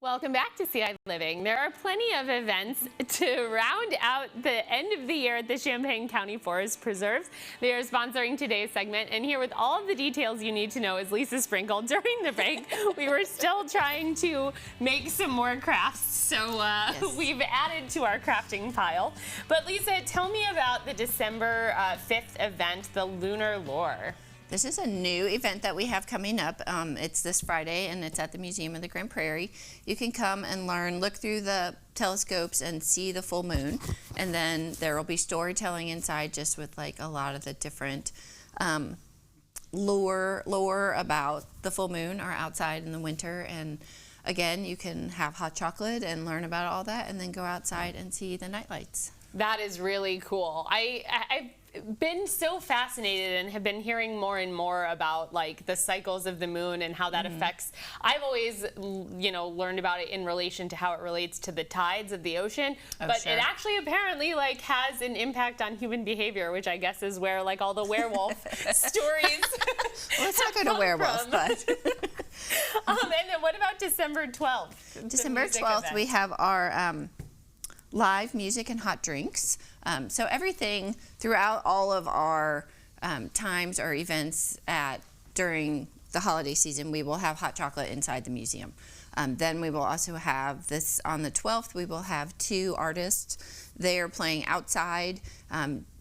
Welcome back to ciLiving. There are plenty of events to round out the end of the year at the Champaign County Forest Preserves. They are sponsoring today's segment, and here with all of the details you need to know is Lisa Sprinkle. During the break, we were still trying to make some more crafts, so yes. We've added to our crafting pile. But Lisa, tell me about the December 5th event, the Lunar Lore. This is a new event that we have coming up. It's this Friday, and it's at the Museum of the Grand Prairie. You can come and learn, look through the telescopes and see the full moon, and then there will be storytelling inside just with like a lot of the different lore about the full moon or outside in the winter. And again, you can have hot chocolate and learn about all that, and then go outside and see the night lights. That is really cool. I've been so fascinated and have been hearing more and more about like the cycles of the moon and how that affects. I've always, learned about it in relation to how it relates to the tides of the ocean, but it actually apparently like has an impact on human behavior, which I guess is where like all the werewolf stories. Well, let's not go to werewolf, but. And then what about December 12th? December 12th, we have our live music and hot drinks. So everything throughout all of our times or events during the holiday season, we will have hot chocolate inside the museum. Then we will also have this on the 12th. We will have two artists. They are playing outside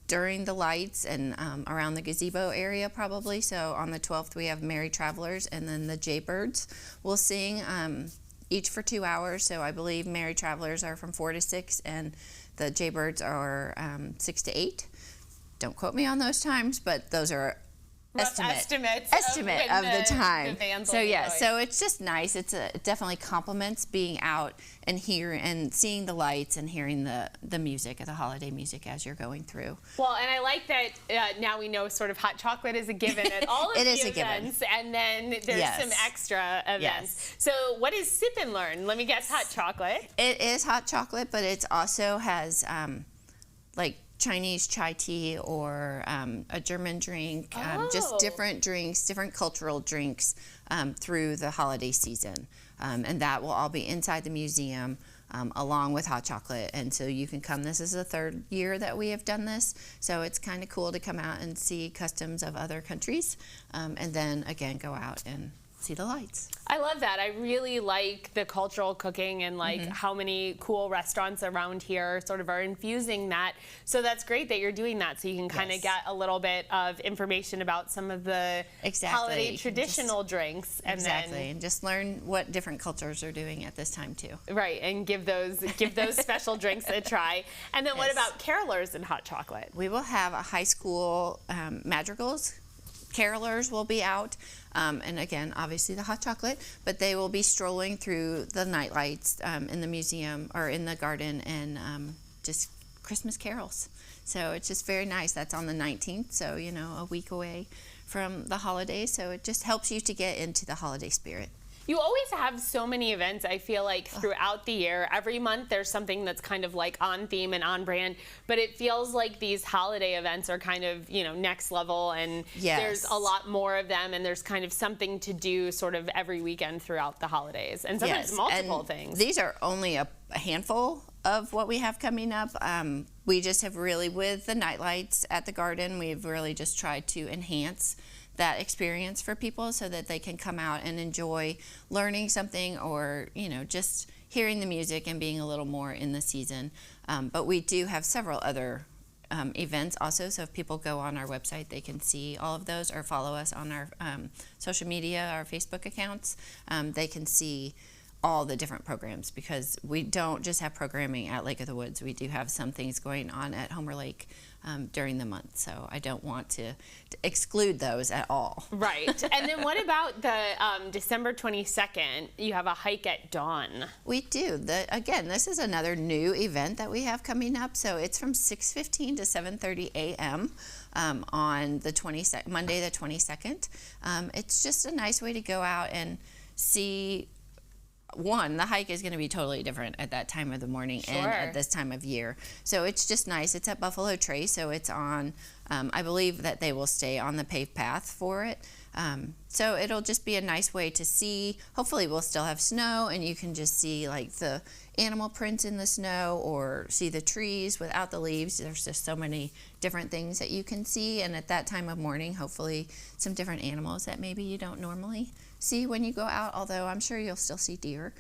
during the lights and around the gazebo area probably. So on the 12th we have Merry Travelers, and then the Jaybirds will sing each for 2 hours. So I believe Merry Travelers are from 4 to 6 and the Jaybirds are 6 to 8. Don't quote me on those times, but those are estimate of the time. So yeah, so it's just nice. It definitely complements being out and seeing the lights and hearing the music, the holiday music as you're going through. Well, and I like that now we know sort of hot chocolate is a given at all of the events, and then there's some extra events. So what is Sip and Learn? Let me guess, hot chocolate. It is hot chocolate, but it also has like Chinese chai tea or a German drink, just different drinks, different cultural drinks through the holiday season. And that will all be inside the museum along with hot chocolate. And so you can come. This is the 3rd year that we have done this. So it's kind of cool to come out and see customs of other countries and then again go out and see the lights. I love that. I really like the cultural cooking and like how many cool restaurants around here sort of are infusing that. So that's great that you're doing that, so you can kind of get a little bit of information about some of the holiday traditional drinks, and and just learn what different cultures are doing at this time too. Right, and give those special drinks a try. And then what about carolers and hot chocolate? We will have a high school madrigals. Carolers will be out, and again, obviously the hot chocolate, but they will be strolling through the night lights in the museum or in the garden and just Christmas carols. So it's just very nice. That's on the 19th, so a week away from the holidays. So it just helps you to get into the holiday spirit. You always have so many events, I feel like, throughout the year. Every month there's something that's kind of like on theme and on brand, but it feels like these holiday events are kind of, next level, and there's a lot more of them, and there's kind of something to do sort of every weekend throughout the holidays, and sometimes multiple things. These are only a handful of what we have coming up. We just have really, with the night lights at the garden, we've really just tried to enhance that experience for people so that they can come out and enjoy learning something or just hearing the music and being a little more in the season. But we do have several other events also, so if people go on our website they can see all of those or follow us on our social media, our Facebook accounts. They can see all the different programs, because we don't just have programming at Lake of the Woods. We do have some things going on at Homer Lake during the month, so I don't want to exclude those at all. Right. And then what about the December 22nd? You have a hike at dawn. We do. Again, this is another new event that we have coming up. So it's from 6:15 to 7:30 a.m. On the Monday the 22nd. It's just a nice way to go out and see the hike is going to be totally different at that time of the morning and at this time of year. So it's just nice. It's at Buffalo Trace, so it's on, I believe that they will stay on the paved path for it. So it'll just be a nice way to see. Hopefully we'll still have snow and you can just see like the animal prints in the snow or see the trees without the leaves. There's just so many different things that you can see, and at that time of morning, hopefully some different animals that maybe you don't normally see when you go out, although I'm sure you'll still see deer,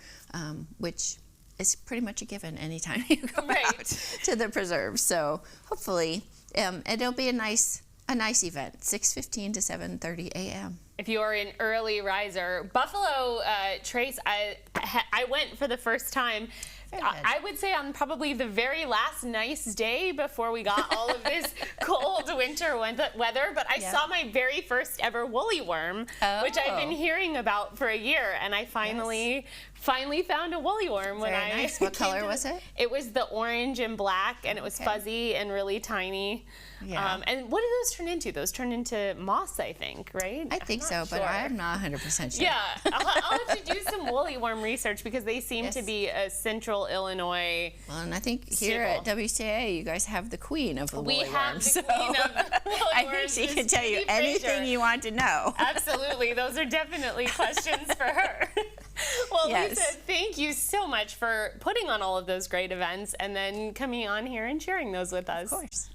which is pretty much a given anytime you go out to the preserve. So hopefully it'll be a nice event, 6:15 to 7:30 a.m. If you're an early riser, Buffalo Trace, I went for the first time. I would say on probably the very last nice day before we got all of this cold winter weather, but I saw my very first ever woolly worm, which I've been hearing about for a year, and I finally found a woolly worm when I nice. What color was it? It was the orange and black, and it was fuzzy and really tiny. Yeah. And what do those turn into? Those turn into moss, I think, right? I think so, but I'm not 100% sure. Yeah, I'll have to do some woolly worm research because they seem to be a central Illinois. Well, and I think here at WCIA, you guys have the queen of the woolly worm. We have the queen of the woolly I worms, think she can tell you Katie anything Frazier. you want to know. Absolutely, those are definitely questions for her. Well, Lisa, thank you so much for putting on all of those great events and then coming on here and sharing those with us. Of course.